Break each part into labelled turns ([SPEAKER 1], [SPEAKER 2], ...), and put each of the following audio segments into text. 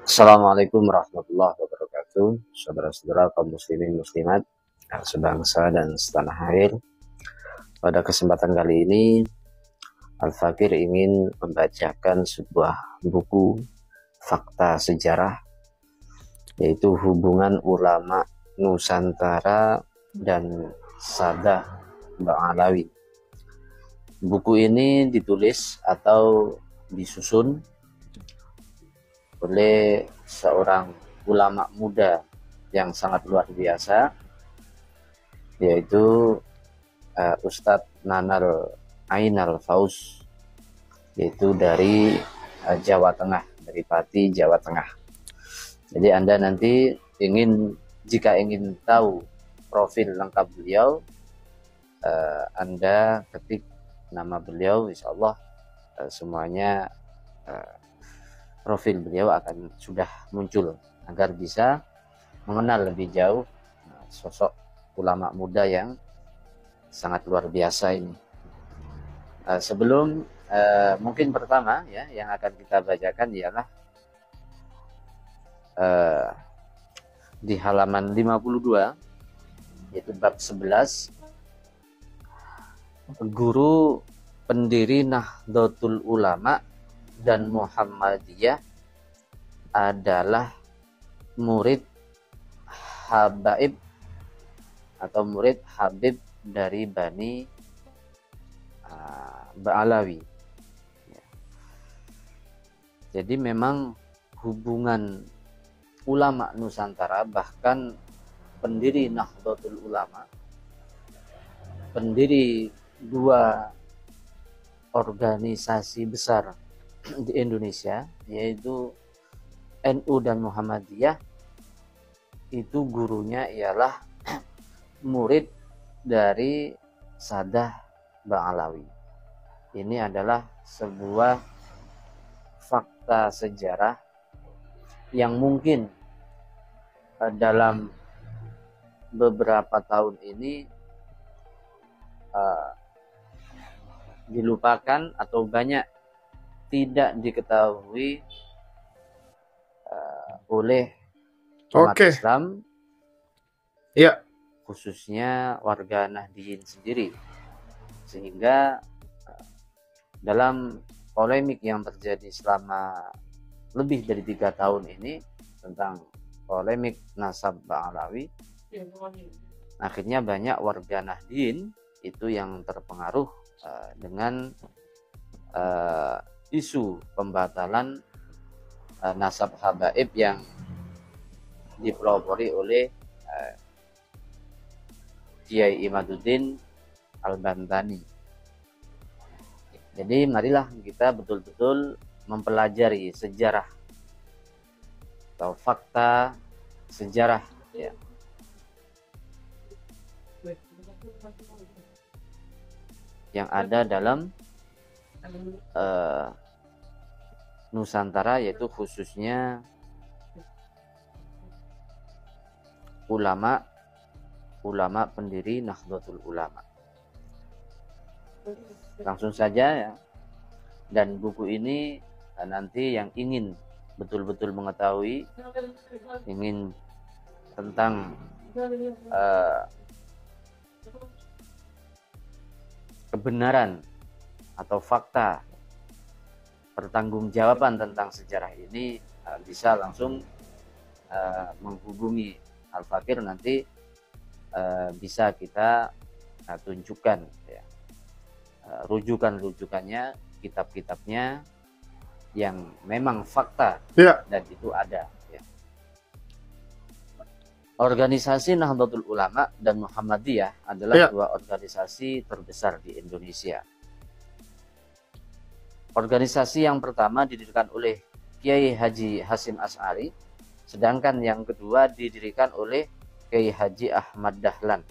[SPEAKER 1] Assalamualaikum warahmatullahi wabarakatuh. Saudara-saudara kaum muslimin muslimat sebangsa dan setanah air. Pada kesempatan kali ini Al-Fakir ingin membacakan sebuah buku fakta sejarah, yaitu hubungan ulama Nusantara dan Sadah Ba'alawi. Buku ini ditulis atau disusun oleh seorang ulama muda yang sangat luar biasa, yaitu Ustadz Nanal Ainal Fauz, yaitu dari Jawa Tengah, dari Pati, Jawa Tengah. Jadi Anda nanti jika ingin tahu profil lengkap beliau, Anda ketik nama beliau, insya Allah semuanya profil beliau akan sudah muncul, agar bisa mengenal lebih jauh sosok ulama muda yang sangat luar biasa ini. Sebelum mungkin pertama ya yang akan kita bacakan ialah di halaman 52, yaitu bab 11, guru pendiri Nahdlatul Ulama dan Muhammadiyah adalah murid Habaib atau murid Habib dari Bani Ba'alawi. Jadi memang hubungan ulama Nusantara, bahkan pendiri Nahdlatul Ulama, pendiri dua organisasi besar di Indonesia, yaitu NU dan Muhammadiyah, itu gurunya ialah murid dari Sadah Ba'alawi. Ini adalah sebuah fakta sejarah yang mungkin dalam beberapa tahun ini dilupakan atau banyak tidak diketahui oleh umat Islam,
[SPEAKER 2] ya,
[SPEAKER 1] khususnya warga Nahdliyin sendiri, sehingga dalam polemik yang terjadi selama lebih dari 3 tahun ini tentang polemik nasab Ba'alawi, akhirnya banyak warga Nahdliyin itu yang terpengaruh dengan isu pembatalan nasab habaib yang dipelopori oleh Kiai Imaduddin Al-Bantani. Jadi marilah kita betul-betul mempelajari sejarah atau fakta sejarah ya, yang ada dalam Nusantara, yaitu khususnya ulama pendiri Nahdlatul Ulama. Langsung saja ya. Dan buku ini nanti yang ingin betul-betul mengetahui, ingin tentang kebenaran atau fakta pertanggungjawaban tentang sejarah ini, bisa langsung menghubungi Al-Fakir. Nanti bisa kita tunjukkan ya, rujukan-rujukannya, kitab-kitabnya yang memang fakta
[SPEAKER 2] ya,
[SPEAKER 1] dan itu ada ya. Organisasi Nahdlatul Ulama dan Muhammadiyah adalah dua organisasi terbesar di Indonesia. Organisasi yang pertama didirikan oleh Kiai Haji Hasyim Asy'ari, sedangkan yang kedua didirikan oleh Kiai Haji Ahmad Dahlan.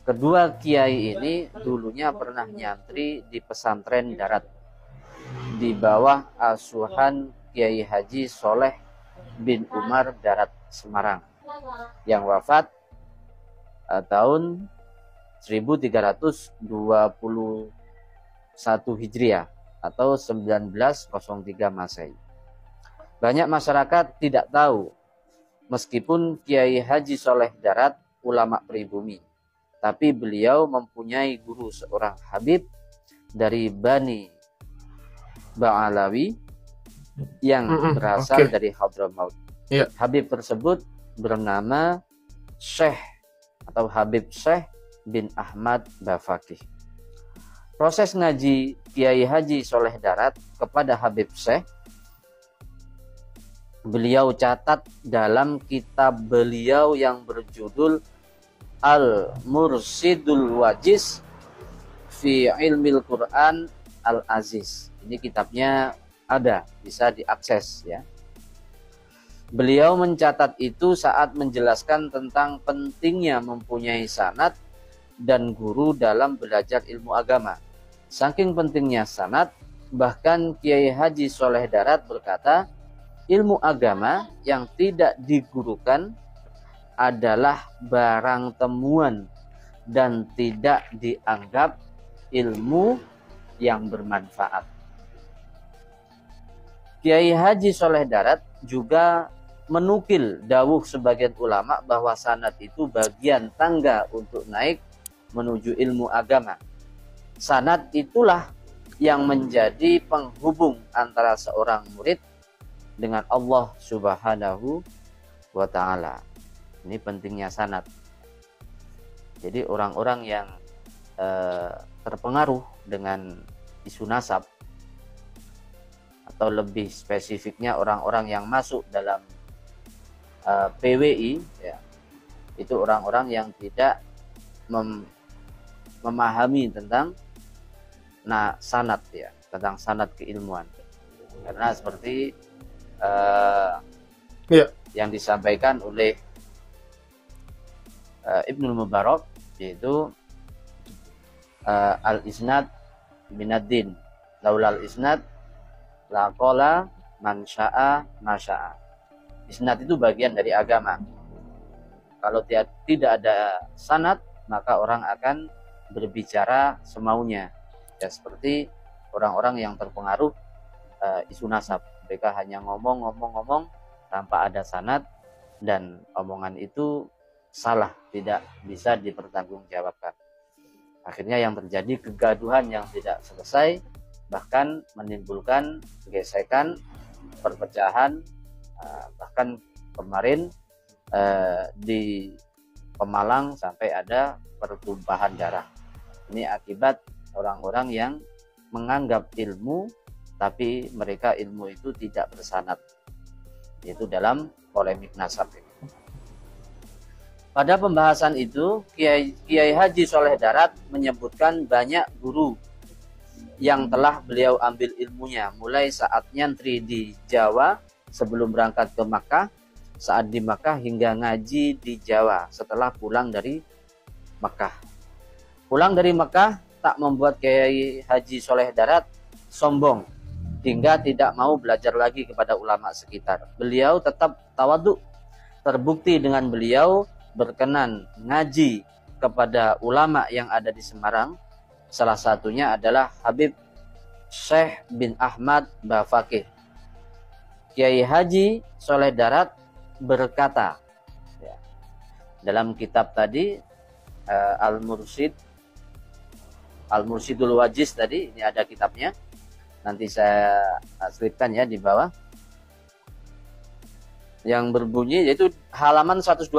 [SPEAKER 1] Kedua kiai ini dulunya pernah nyantri di pesantren darat di bawah asuhan Kiai Haji Soleh bin Umar Darat Semarang, yang wafat tahun 1321 Hijriah atau 1903 Masehi. Banyak masyarakat tidak tahu, meskipun Kiai Haji Soleh Darat ulama pribumi, tapi beliau mempunyai guru seorang Habib dari Bani Ba'alawi yang berasal dari Hadramaut. Habib tersebut bernama Syekh atau Habib Syekh bin Ahmad Bafaqih. Proses ngaji Kiai Haji Soleh Darat kepada Habib Syekh beliau catat dalam kitab beliau yang berjudul Al-Mursidul Wajiz fi Ilmil Quran Al-Aziz. Ini kitabnya ada, bisa diakses ya. Beliau mencatat itu saat menjelaskan tentang pentingnya mempunyai sanad dan guru dalam belajar ilmu agama. Saking pentingnya sanad, bahkan Kiai Haji Soleh Darat berkata, ilmu agama yang tidak digurukan adalah barang temuan dan tidak dianggap ilmu yang bermanfaat. Kiai Haji Soleh Darat juga menukil dawuh sebagian ulama bahwa sanad itu bagian tangga untuk naik menuju ilmu agama. Sanad itulah yang menjadi penghubung antara seorang murid dengan Allah Subhanahu wa Ta'ala. Ini pentingnya sanad. Jadi orang-orang yang terpengaruh dengan isu nasab, atau lebih spesifiknya orang-orang yang masuk dalam PWI ya, itu orang-orang yang tidak memahami tentang sanad ya, tentang sanad keilmuan. Karena seperti yang disampaikan oleh Ibnul Mubarak, yaitu al-isnad minaddin, laulal isnad laqala man syaa masyaa. Isnad itu bagian dari agama. Kalau tidak ada sanad, maka orang akan berbicara semaunya. Ya, seperti orang-orang yang terpengaruh isu nasab. Mereka hanya ngomong tanpa ada sanad, dan omongan itu salah, tidak bisa dipertanggungjawabkan. Akhirnya yang terjadi kegaduhan yang tidak selesai, bahkan menimbulkan gesekan, perpecahan. Bahkan kemarin di Pemalang sampai ada pertumpahan darah. Ini akibat orang-orang yang menganggap ilmu, tapi mereka ilmu itu tidak bersanad, yaitu dalam polemik nasab ini. Pada pembahasan itu, Kiai Haji Soleh Darat menyebutkan banyak guru yang telah beliau ambil ilmunya, mulai saat nyantri di Jawa sebelum berangkat ke Makkah, saat di Makkah, hingga ngaji di Jawa setelah pulang dari Makkah. Pulang dari Makkah tak membuat Kiai Haji Soleh Darat sombong hingga tidak mau belajar lagi kepada ulama sekitar. Beliau tetap tawadhu. Terbukti dengan beliau berkenan ngaji kepada ulama yang ada di Semarang. Salah satunya adalah Habib Syekh bin Ahmad Bafaqih. Kiai Haji Soleh Darat berkata ya, dalam kitab tadi Al-Mursidul Wajiz tadi, ini ada kitabnya. Nanti saya selipkan ya di bawah. Yang berbunyi yaitu halaman 120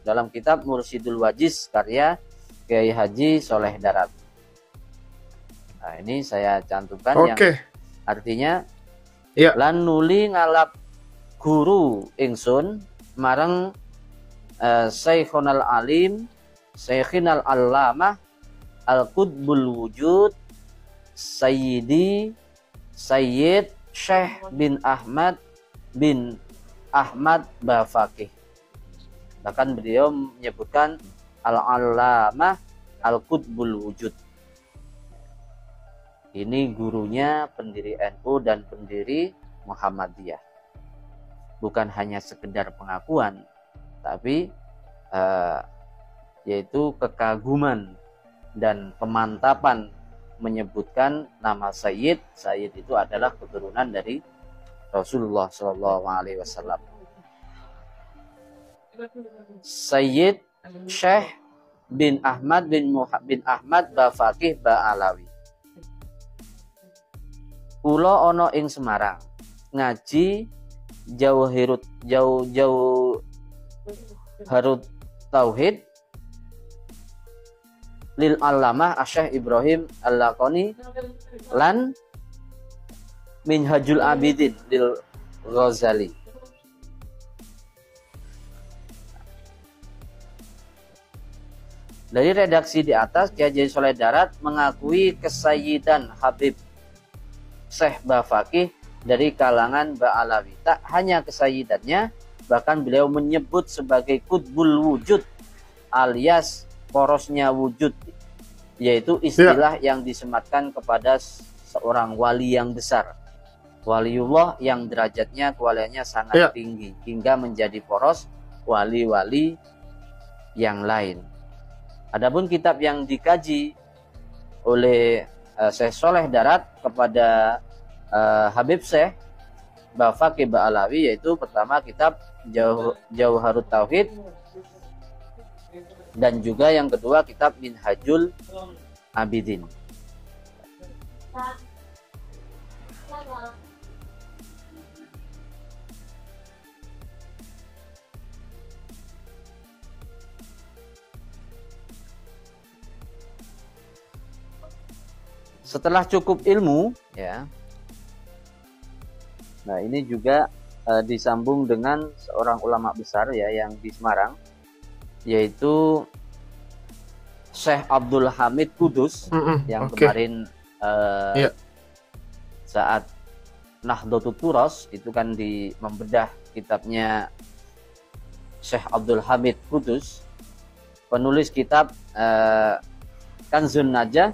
[SPEAKER 1] dalam kitab Mursidul Wajiz karya Kiai Haji Soleh Darat. Nah, ini saya cantumkan yang artinya lan nuli ngalap guru ingsun marang Syekhunal Alim, Syekhinal Allamah Al-Qutbul Wujud Sayyid Syekh bin Ahmad Bafaqih. Bahkan beliau menyebutkan Al-Allamah Al-Qutbul Wujud. Ini gurunya pendiri NU dan pendiri Muhammadiyah. Bukan hanya sekedar pengakuan, tapi yaitu kekaguman dan pemantapan menyebutkan nama Sayyid. Sayyid itu adalah keturunan dari Rasulullah Shallallahu Alaihi Wasallam. Sayyid Syekh bin Ahmad bin Ahmad Bafaqih Ba'alawi. Kula ana ing Semarang ngaji jauh harut tauhid lil Allamah Syekh Ibrahim Al-Laqani lan Minhajul Abidin lil Ghazali. Dari redaksi di atas, Kiai Haji Soleh Darat mengakui kesayyidan Habib Syekh Bafaqih dari kalangan Ba'alawi. Tak hanya kesayyidannya, bahkan beliau menyebut sebagai Qutbul Wujud alias porosnya wujud, yaitu istilah yang disematkan kepada seorang wali yang besar, waliullah yang derajatnya kewaliannya sangat tinggi hingga menjadi poros wali-wali yang lain. Adapun kitab yang dikaji oleh Syekh Soleh Darat kepada Habib Syekh Bafaqih Ba'alawi, yaitu pertama kitab Jauharut Tauhid, dan juga yang kedua kitab Minhajul Abidin. Setelah cukup ilmu, ya. Nah, ini juga disambung dengan seorang ulama besar ya yang di Semarang, yaitu Syekh Abdul Hamid Kudus yang kemarin saat Nahdlatul Turas itu kan membedah kitabnya Syekh Abdul Hamid Kudus, penulis kitab Kanzun Najah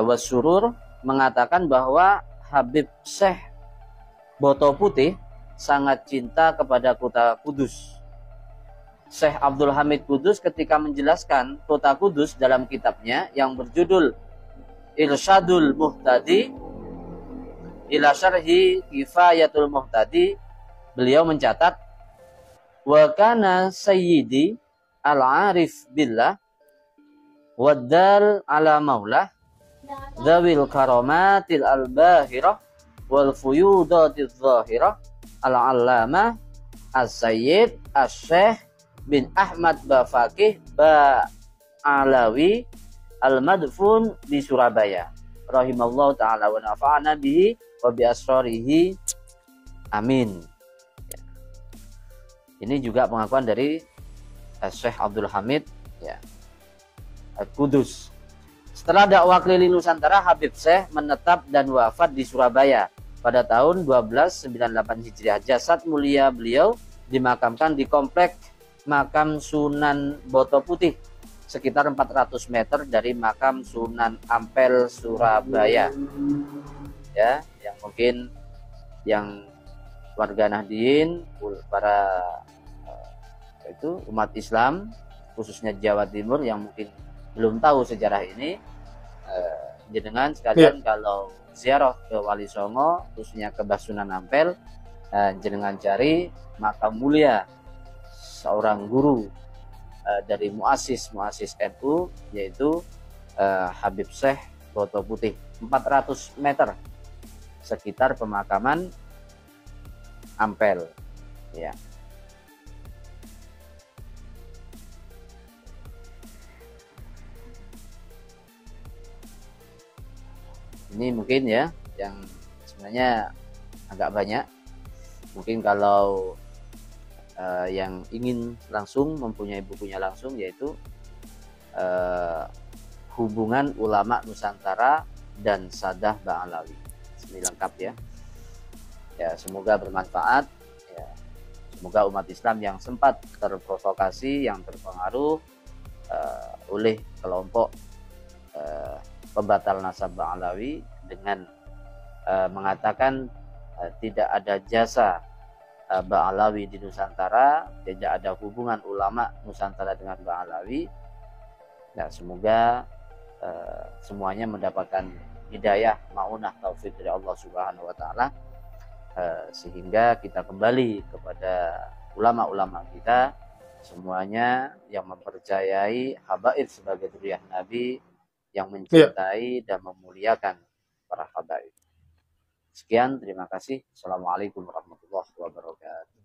[SPEAKER 1] Wasurur, mengatakan bahwa Habib Syekh Boto Putih sangat cinta kepada kota Kudus. Syekh Abdul Hamid Kudus ketika menjelaskan kota Kudus dalam kitabnya yang berjudul Irsyadul Muhtadi ila Syarhi Kifayatul Muhtadi, beliau mencatat, wa kana sayyidi al-arif billah waddal ala maulah Zawil karamatil al-bahirah wal fuyudatil zahirah al-allamah as-sayyid as-syekh bin Ahmad Bafaqih Ba'alawi al-madfun di Surabaya rahimallahu ta'ala wa nafa'ana bihi wa bi asrarihi amin. Ini juga pengakuan dari Syekh Abdul Hamid ya, Kudus. Setelah dakwah keliling Nusantara, Habib Syekh menetap dan wafat di Surabaya pada tahun 1298 Hijriah. Jasad mulia beliau dimakamkan di komplek makam Sunan Boto Putih, sekitar 400 meter dari makam Sunan Ampel Surabaya. Ya, yang mungkin yang warga Nahdien, para itu umat Islam khususnya Jawa Timur yang mungkin belum tahu sejarah ini, jenengan sekalian kalau ziarah ke Wali Songo khususnya ke Sunan Ampel, jenengan cari makam mulia seorang guru dari muassis NU, yaitu Habib Syekh Boto Putih. 400 meter sekitar pemakaman Ampel ya. Ini mungkin ya yang sebenarnya agak banyak. Mungkin kalau yang ingin langsung mempunyai bukunya langsung, yaitu Hubungan Ulama Nusantara dan Sadah Ba'alawi. Ini lengkap ya. Ya, semoga bermanfaat. Ya, semoga umat Islam yang sempat terprovokasi, yang terpengaruh oleh kelompok pembatal nasab Ba'alawi dengan mengatakan tidak ada jasa Ba'alawi di Nusantara, tidak ada hubungan ulama Nusantara dengan Ba'alawi. Nah, semoga semuanya mendapatkan hidayah, maunah, taufik dari Allah Subhanahu wa taala. sehingga kita kembali kepada ulama-ulama kita semuanya yang mempercayai habaib sebagai dzurriyyah Nabi, yang mencintai dan memuliakan para habaib. Sekian, terima kasih. Assalamualaikum warahmatullahi wabarakatuh.